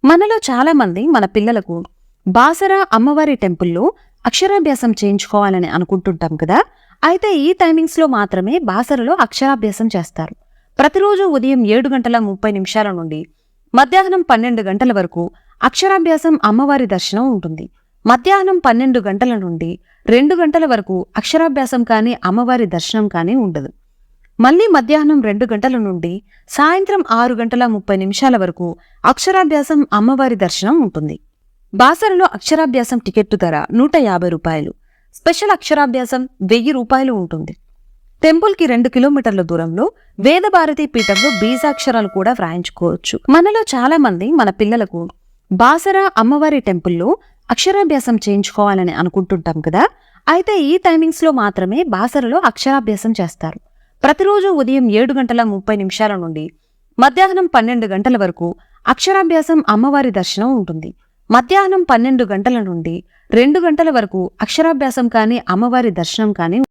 మనలో చాలా మంది మన పిల్లలకు బాసర అమ్మవారి టెంపుల్లో అక్షరాభ్యాసం చేయించుకోవాలని అనుకుంటుంటాం కదా. అయితే ఈ టైమింగ్స్ లో మాత్రమే బాసరలో అక్షరాభ్యాసం చేస్తారు. ప్రతిరోజు ఉదయం 7:30 నుండి మధ్యాహ్నం 12 గంటల వరకు అక్షరాభ్యాసం అమ్మవారి దర్శనం ఉంటుంది. మధ్యాహ్నం 12 గంటల నుండి 2 గంటల వరకు అక్షరాభ్యాసం కానీ అమ్మవారి దర్శనం కానీ ఉండదు. మళ్లీ మధ్యాహ్నం 2 గంటల నుండి సాయంత్రం 6:30 వరకు అక్షరాభ్యాసం అమ్మవారి దర్శనం ఉంటుంది. బాసరలో అక్షరాభ్యాసం టికెట్టు ధర 150 రూపాయలు. స్పెషల్ అక్షరాభ్యాసం 1000 రూపాయలు ఉంటుంది. టెంపుల్కి 2 కిలోమీటర్ల దూరంలో వేదభారతి పీఠంలో బీజాక్షరాలు కూడా వ్రాయించుకోవచ్చు. మనలో చాలా మంది మన పిల్లలకు బాసర అమ్మవారి టెంపుల్లో అక్షరాభ్యాసం చేయించుకోవాలని అనుకుంటుంటాం కదా. అయితే ఈ టైమింగ్స్ లో మాత్రమే బాసరలో అక్షరాభ్యాసం చేస్తారు. ప్రతిరోజు ఉదయం 7:30 నుండి మధ్యాహ్నం 12 గంటల వరకు అక్షరాభ్యాసం అమ్మవారి దర్శనం ఉంటుంది. మధ్యాహ్నం 12 గంటల నుండి 2 గంటల వరకు అక్షరాభ్యాసం కానీ అమ్మవారి దర్శనం కానీ